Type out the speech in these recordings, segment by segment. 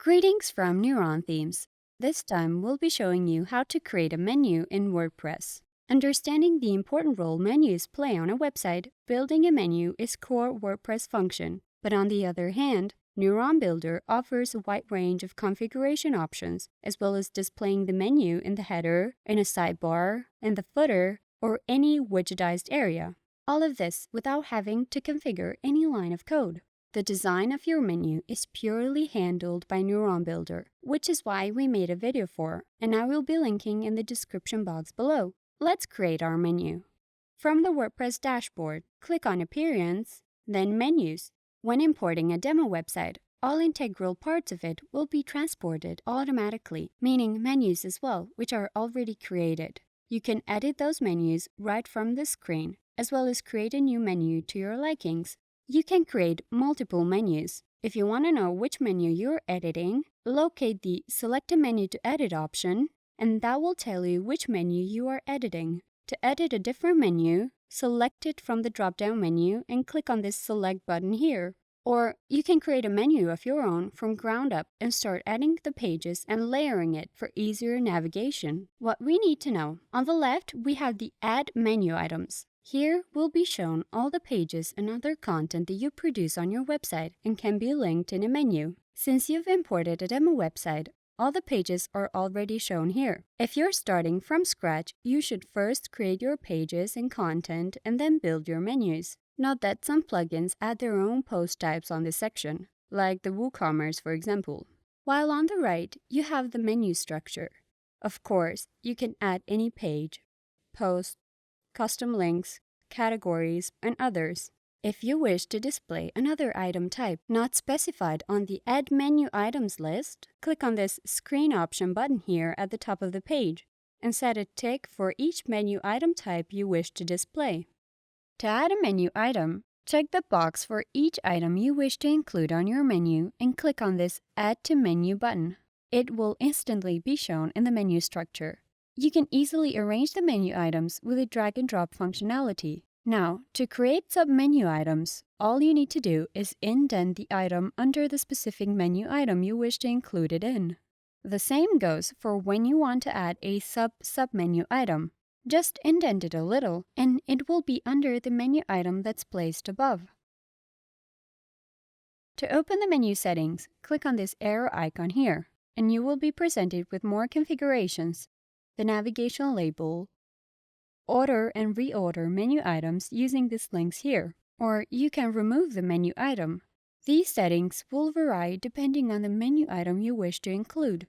Greetings from NeuronThemes. This time we'll be showing you how to create a menu in WordPress. Understanding the important role menus play on a website, building a menu is core WordPress function. But on the other hand, Neuron Builder offers a wide range of configuration options, as well as displaying the menu in the header, in a sidebar, in the footer, or any widgetized area. All of this without having to configure any line of code. The design of your menu is purely handled by Neuron Builder, which is why we made a video for, and I will be linking in the description box below. Let's create our menu. From the WordPress dashboard, click on Appearance, then Menus. When importing a demo website, all integral parts of it will be transported automatically, meaning menus as well, which are already created. You can edit those menus right from the screen, as well as create a new menu to your likings. You can create multiple menus. If you want to know which menu you're editing, locate the Select a Menu to Edit option, and that will tell you which menu you are editing. To edit a different menu, select it from the drop-down menu and click on this Select button here. Or you can create a menu of your own from ground up and start adding the pages and layering it for easier navigation. What we need to know: on the left, we have the Add Menu items. Here will be shown all the pages and other content that you produce on your website and can be linked in a menu. Since you've imported a demo website, all the pages are already shown here. If you're starting from scratch, you should first create your pages and content and then build your menus. Note that some plugins add their own post types on this section, like the WooCommerce, for example. While on the right, you have the menu structure. Of course, you can add any page, post, custom links, categories, and others. If you wish to display another item type not specified on the Add Menu Items list, click on this Screen Option button here at the top of the page and set a tick for each menu item type you wish to display. To add a menu item, check the box for each item you wish to include on your menu and click on this Add to Menu button. It will instantly be shown in the menu structure. You can easily arrange the menu items with a drag-and-drop functionality. Now, to create sub-menu items, all you need to do is indent the item under the specific menu item you wish to include it in. The same goes for when you want to add a sub-menu item. Just indent it a little, and it will be under the menu item that's placed above. To open the menu settings, click on this arrow icon here, and you will be presented with more configurations. The navigation label, order and reorder menu items using these links here, or you can remove the menu item. These settings will vary depending on the menu item you wish to include.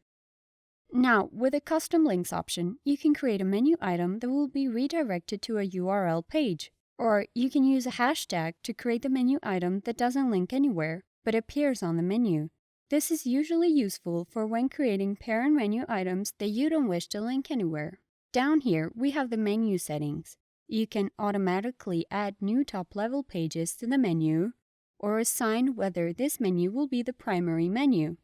Now, with the custom links option, you can create a menu item that will be redirected to a URL page, or you can use a hashtag to create the menu item that doesn't link anywhere, but appears on the menu. This is usually useful for when creating parent menu items that you don't wish to link anywhere. Down here, we have the menu settings. You can automatically add new top-level pages to the menu, or assign whether this menu will be the primary menu.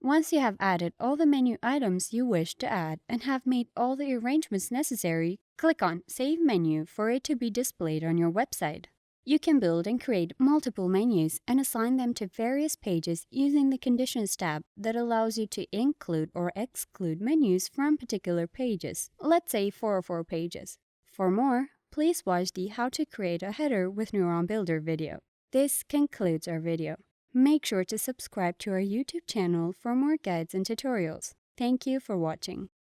Once you have added all the menu items you wish to add and have made all the arrangements necessary, click on Save Menu for it to be displayed on your website. You can build and create multiple menus and assign them to various pages using the Conditions tab that allows you to include or exclude menus from particular pages, let's say 4 or 4 pages. For more, please watch the How to Create a Header with Neuron Builder video. This concludes our video. Make sure to subscribe to our YouTube channel for more guides and tutorials. Thank you for watching.